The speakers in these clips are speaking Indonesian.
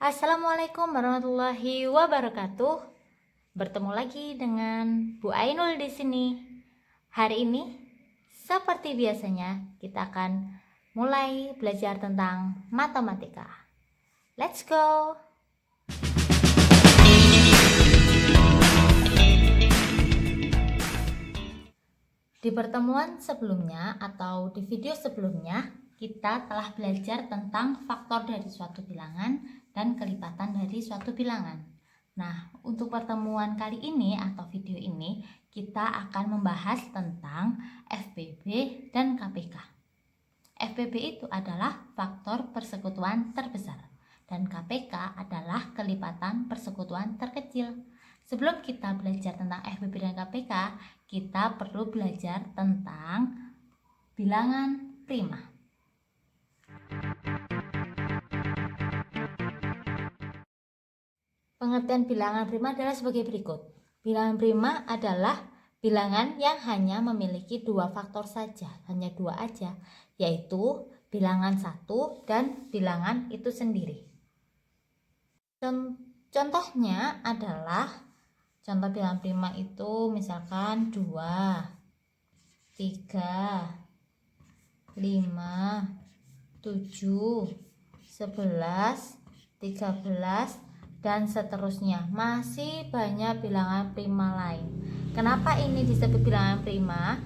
Assalamualaikum warahmatullahi wabarakatuh. Bertemu lagi dengan Bu Ainul di sini. Hari ini, seperti biasanya, kita akan mulai belajar tentang matematika. Let's go. Di pertemuan sebelumnya atau di video sebelumnya, kita telah belajar tentang faktor dari suatu bilangan dan kelipatan dari suatu bilangan. Nah, untuk pertemuan kali ini atau video ini, kita akan membahas tentang FPB dan KPK. FPB itu adalah faktor persekutuan terbesar dan KPK adalah kelipatan persekutuan terkecil. Sebelum kita belajar tentang FPB dan KPK, kita perlu belajar tentang bilangan prima. Pengertian bilangan prima adalah sebagai berikut. Bilangan prima adalah bilangan yang hanya memiliki dua faktor saja, hanya dua aja, yaitu bilangan satu dan bilangan itu sendiri. Contohnya adalah, contoh bilangan prima itu misalkan 2, 3, 5, 7, 11, 13, dan seterusnya. Masih banyak bilangan prima lain. Kenapa ini disebut bilangan prima?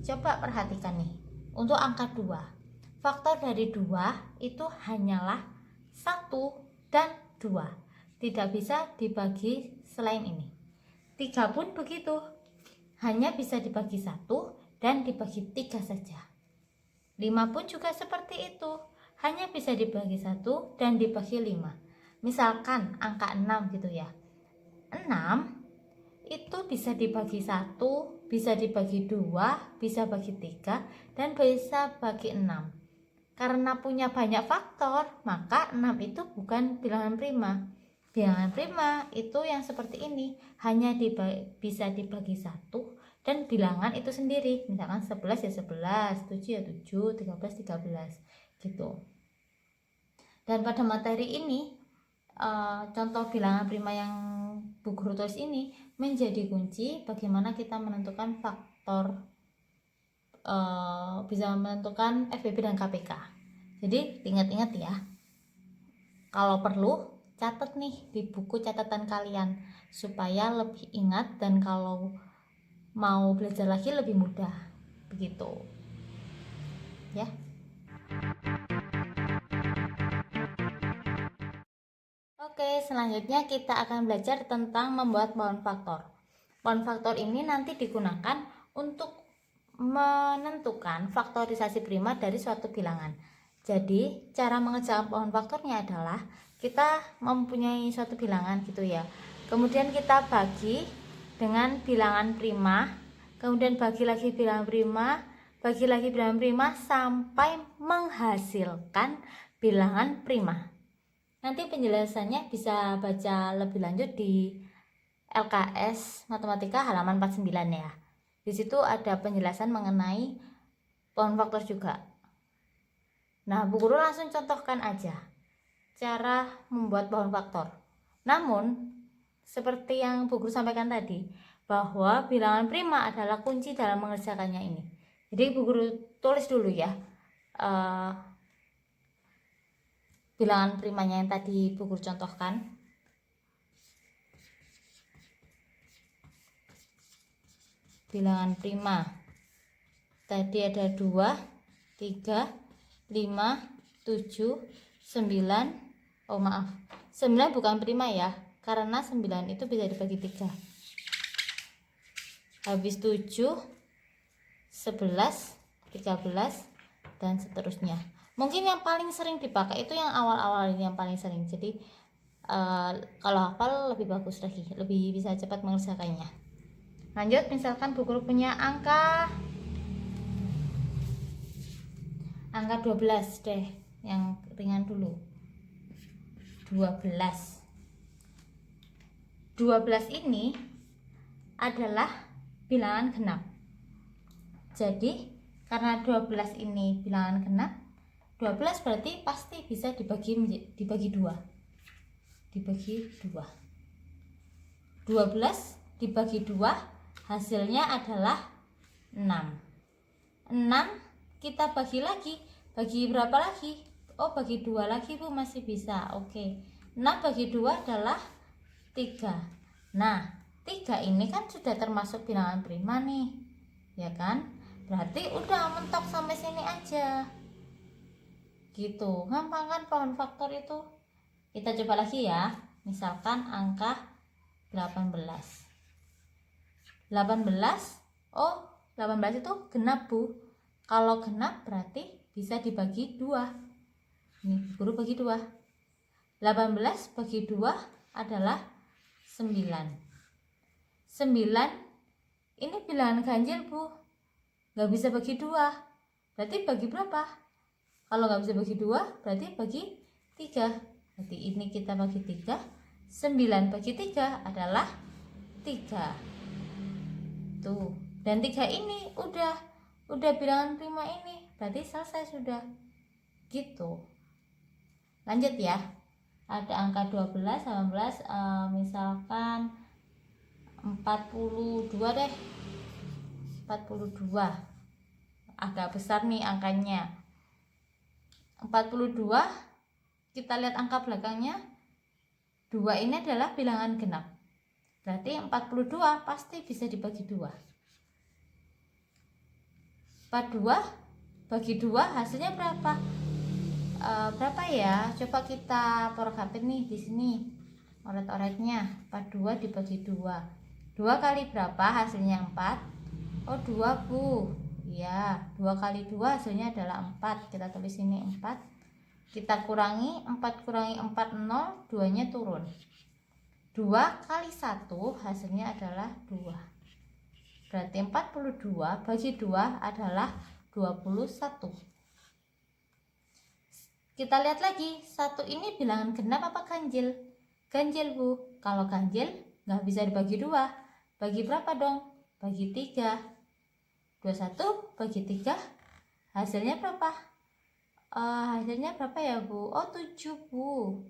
Coba perhatikan nih. Untuk angka 2, faktor dari 2 itu hanyalah 1 dan 2. Tidak bisa dibagi selain ini. 3 pun begitu. Hanya bisa dibagi 1 dan dibagi 3 saja. 5 pun juga seperti itu. Hanya bisa dibagi 1 dan dibagi 5. Misalkan angka 6 gitu ya. 6 itu bisa dibagi 1, bisa dibagi 2, bisa bagi 3, dan bisa bagi 6. Karena punya banyak faktor, maka 6 itu bukan bilangan prima. Bilangan prima itu yang seperti ini, hanya bisa dibagi 1 dan bilangan itu sendiri. Misalkan 11 ya 11, 7 ya 7, 13 13 gitu. Dan pada materi ini, contoh bilangan prima yang Bu Guru tulis ini menjadi kunci bagaimana kita menentukan faktor, bisa menentukan FPB dan KPK. Jadi ingat-ingat ya, kalau perlu catat nih di buku catatan kalian supaya lebih ingat, dan kalau mau belajar lagi lebih mudah begitu ya. Oke, selanjutnya kita akan belajar tentang membuat pohon faktor. Pohon faktor ini nanti digunakan untuk menentukan faktorisasi prima dari suatu bilangan. Jadi, cara mengerjakan pohon faktornya adalah kita mempunyai suatu bilangan gitu ya. Kemudian kita bagi dengan bilangan prima, kemudian bagi lagi bilangan prima, bagi lagi bilangan prima sampai menghasilkan bilangan prima. Nanti penjelasannya bisa baca lebih lanjut di LKS Matematika halaman 49 ya. Di situ ada penjelasan mengenai pohon faktor juga. Nah, Bu Guru langsung contohkan aja cara membuat pohon faktor. Namun, seperti yang Bu Guru sampaikan tadi, bahwa bilangan prima adalah kunci dalam mengerjakannya ini. Jadi Bu Guru tulis dulu ya, bilangan primanya yang tadi Bu Guru contohkan. Bilangan prima tadi ada 2, 3, 5, 7, 9. Oh maaf, 9 bukan prima ya, karena 9 itu bisa dibagi 3. Habis 7, 11, 13, dan seterusnya. Mungkin yang paling sering dipakai itu yang awal-awal ini yang paling sering. Jadi kalau hafal lebih bagus lagi, lebih bisa cepat mengerjakannya. Lanjut, misalkan Bu Guru punya angka 12 deh, yang ringan dulu. 12 ini adalah bilangan genap. Jadi karena 12 ini bilangan genap, 12 berarti pasti bisa dibagi 2. dibagi 2. 12 dibagi 2 hasilnya adalah 6. 6 kita bagi lagi. Bagi berapa lagi? Oh, bagi 2 lagi Bu, masih bisa. Oke. 6 bagi 2 adalah 3. Nah, 3 ini kan sudah termasuk bilangan prima nih. Ya kan? Berarti udah mentok sampai sini aja. Gitu. Gampang kan pohon faktor itu? Kita coba lagi ya. Misalkan angka 18. 18. Oh, 18 itu genap Bu. Kalau genap berarti bisa dibagi 2. Ini guru bagi 2. 18 bagi 2 adalah 9. 9 ini bilangan ganjil Bu. Gak bisa bagi 2. Berarti bagi berapa? Kalau gak bisa bagi 2 berarti bagi 3. Berarti ini kita bagi 3. 9 bagi 3 adalah 3. Tuh, dan 3 ini udah bilangan prima ini, berarti selesai sudah. Gitu. Lanjut ya. Ada angka 12, 18, misalkan 42 deh. 42. Agak besar nih angkanya. 42, kita lihat angka belakangnya. 2 ini adalah bilangan genap. Berarti 42 pasti bisa dibagi 2. 42 bagi 2 hasilnya berapa? Berapa ya? Coba kita porokapin nih di sini. Oret-oretnya. 42 dibagi 2. 2 kali berapa? Hasilnya 4. Oh, 2 Bu. Iya, 2 kali 2 hasilnya adalah 4. Kita tulis ini 4. Kita kurangi 4 kurangi 4 0, 2-nya turun. 2 kali 1 hasilnya adalah 2. Berarti 42 bagi 2 adalah 21. Kita lihat lagi, 1 ini bilangan genap apa ganjil? Ganjil Bu. Kalau ganjil nggak bisa dibagi 2. Bagi berapa dong? Bagi 3. 21 bagi 3 hasilnya berapa? Hasilnya berapa ya Bu? Oh, 7 Bu.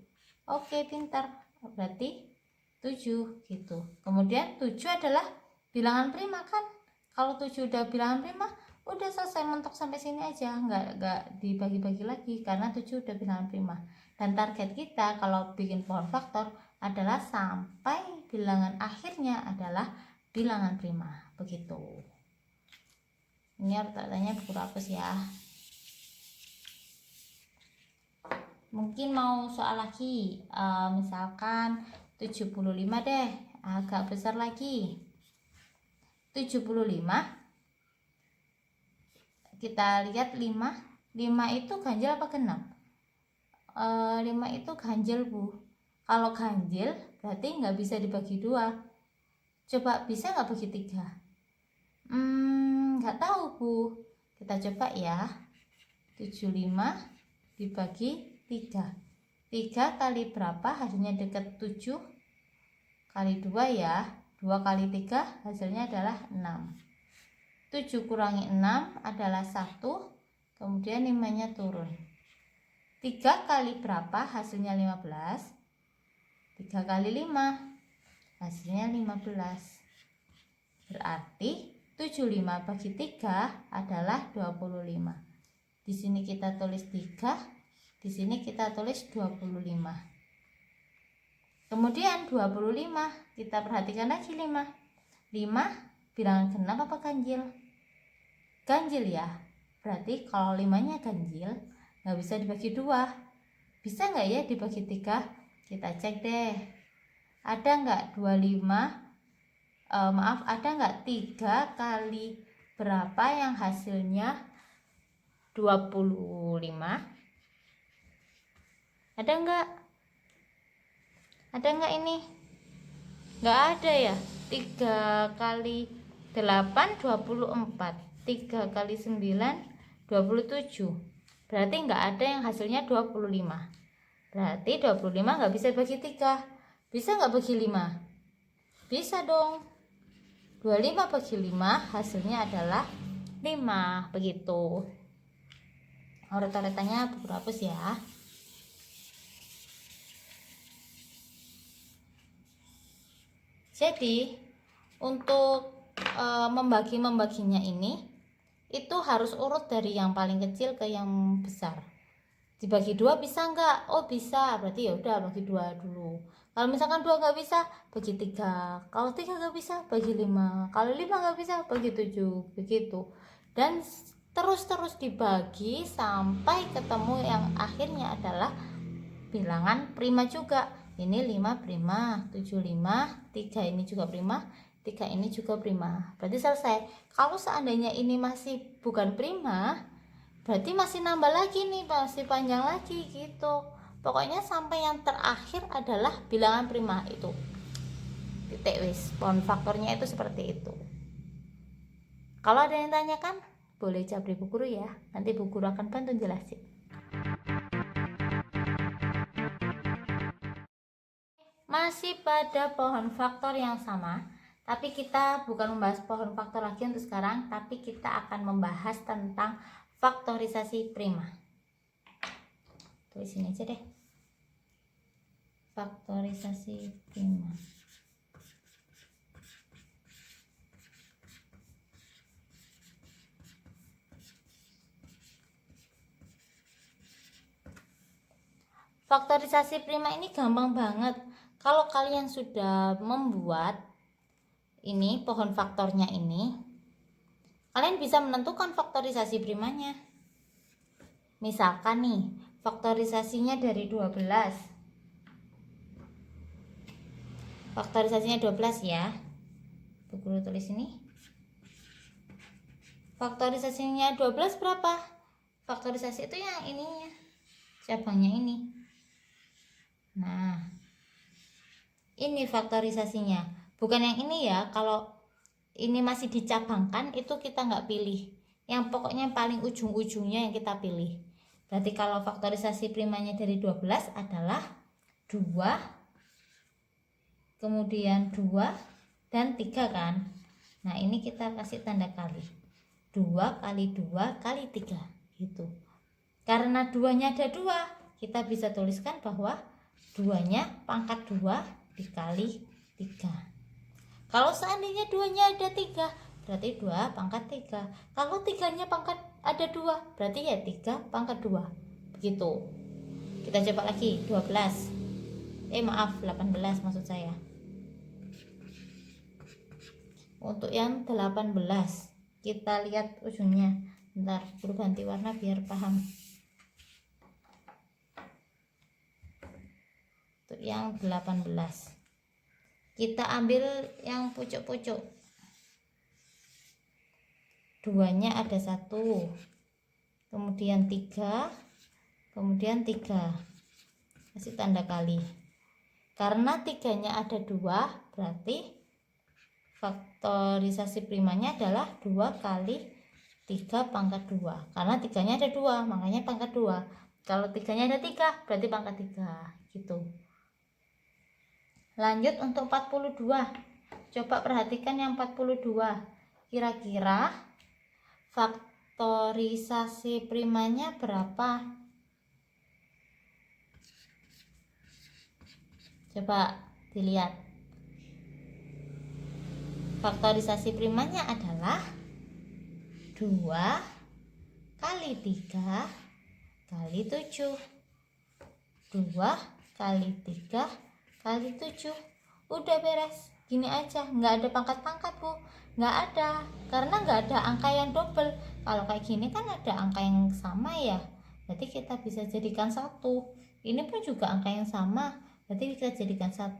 Oke, pintar. Berarti 7 gitu. Kemudian 7 adalah bilangan prima kan? Kalau 7 udah bilangan prima, udah selesai, mentok sampai sini aja, nggak dibagi-bagi lagi karena 7 udah bilangan prima. Dan target kita kalau bikin pohon faktor adalah sampai bilangan akhirnya adalah bilangan prima. Begitu. Ini tanya buku hapus ya. Mungkin mau soal lagi, misalkan 75 deh, agak besar lagi. 75 kita lihat 5 itu ganjil apa genap? 5 itu ganjil Bu. Kalau ganjil berarti nggak bisa dibagi 2. Coba bisa nggak bagi 3? Nggak tahu Bu. Kita coba ya. 75 dibagi 3. 3 kali berapa? Hasilnya dekat 7 kali 2 ya. 2 kali 3 hasilnya adalah 6. 7 kurangi 6 adalah 1. Kemudian 5-nya turun. 3 kali berapa? Hasilnya 15. 3 kali 5 hasilnya 15. Berarti 75 bagi 3 adalah 25. Di sini kita tulis 3, di sini kita tulis 25. Kemudian 25, kita perhatikan lagi 5. 5 bilangan genap apa ganjil? Ganjil ya. Berarti kalau 5-nya ganjil, nggak bisa dibagi 2. Bisa nggak ya dibagi 3? Kita cek deh. Ada nggak 25? Ada nggak 3 kali berapa yang hasilnya 25? Ada nggak? Ada nggak ini? Nggak ada ya. 3 kali 8 24. 3 kali 9 27. Berarti nggak ada yang hasilnya 25. Berarti 25 nggak bisa bagi 3. Bisa nggak bagi 5? Bisa dong. 25 bagi 5 hasilnya adalah 5. Begitu. Oret-oretannya berapa sih ya? Jadi untuk membagi-membaginya ini itu harus urut dari yang paling kecil ke yang besar. Dibagi dua bisa nggak? Oh bisa, berarti ya udah bagi dua dulu. Kalau misalkan dua nggak bisa, bagi tiga. Kalau tiga nggak bisa, bagi lima. Kalau lima nggak bisa, bagi tujuh. Begitu. Dan terus dibagi sampai ketemu yang akhirnya adalah bilangan prima juga. Ini 5 prima, 7 5, 3 ini juga prima, 3 ini juga prima. Berarti selesai. Kalau seandainya ini masih bukan prima, berarti masih nambah lagi nih, masih panjang lagi gitu. Pokoknya sampai yang terakhir adalah bilangan prima itu. Titik wis. Pohon faktornya itu seperti itu. Kalau ada yang tanyakan, boleh japri Bu Guru ya. Nanti Bu Guru akan bantu jelasin. Masih pada pohon faktor yang sama, tapi kita bukan membahas pohon faktor lagi untuk sekarang, tapi kita akan membahas tentang faktorisasi prima. Tulis sini aja deh. Faktorisasi prima. Faktorisasi prima ini gampang banget. Kalau kalian sudah membuat ini pohon faktornya ini, kalian bisa menentukan faktorisasi primanya. Misalkan nih, faktorisasinya dari 12. Faktorisasinya 12 ya. Bu Guru tulis ini. Faktorisasinya 12 berapa? Faktorisasi itu yang ininya, cabangnya ini. Nah, ini faktorisasinya, bukan yang ini ya. Kalau ini masih dicabangkan itu kita nggak pilih, yang pokoknya paling ujung-ujungnya yang kita pilih. Berarti kalau faktorisasi primanya dari 12 adalah 2, kemudian 2 dan 3 kan. Nah ini kita kasih tanda kali, 2 kali 2 kali 3 gitu. Karena 2-nya ada 2, kita bisa tuliskan bahwa 2-nya pangkat 2 dikali 3. Kalau seandainya 2-nya ada 3, berarti 2 pangkat 3. Kalau 3-nya pangkat ada 2, berarti ya 3 pangkat 2. Begitu. Kita coba lagi, 12. Maaf, 18 maksud saya. Untuk yang 18, kita lihat ujungnya. Bentar, perlu ganti warna biar paham. Untuk yang 18, kita ambil yang pucuk-pucuk. 2-nya ada 1, kemudian 3, kemudian 3. Kasih tanda kali. Karena 3-nya ada 2, berarti faktorisasi primanya adalah 2 kali 3 pangkat 2. Karena 3-nya ada 2, makanya pangkat 2. Kalau 3-nya ada 3, berarti pangkat 3 gitu. Lanjut untuk 42. Coba perhatikan yang 42. Kira-kira faktorisasi primanya berapa? Coba dilihat. Faktorisasi primanya adalah 2 kali 3 kali 7. 2 kali 3 kali 7. Udah beres. Gini aja, nggak ada pangkat-pangkat Bu. Nggak ada, karena nggak ada angka yang double. Kalau kayak gini kan ada angka yang sama ya, berarti kita bisa jadikan 1. Ini pun juga angka yang sama, berarti kita jadikan 1.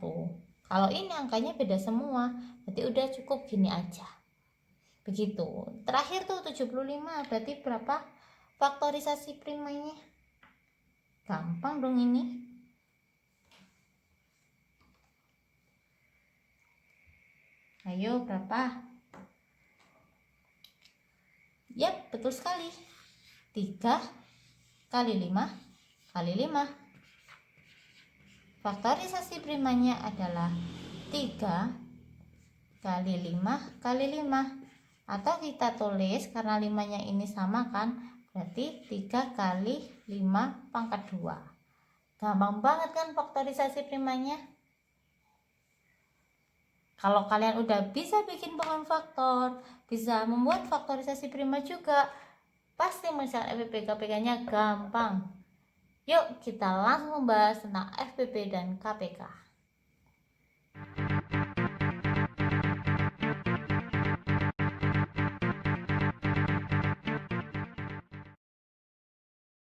Kalau ini angkanya beda semua, berarti udah cukup gini aja. Begitu. Terakhir tuh 75, berarti berapa faktorisasi primanya? Gampang dong ini. Ayo berapa? Yap, betul sekali. 3 kali 5 kali 5. Faktorisasi primanya adalah 3 kali 5 kali 5. Atau kita tulis, karena 5-nya ini sama kan, berarti 3 kali 5 pangkat 2. Gampang banget kan faktorisasi primanya. Kalau kalian udah bisa bikin pohon faktor, bisa membuat faktorisasi prima juga, pasti mencari FPP KPK-nya gampang. Yuk kita langsung membahas tentang FPP dan KPK.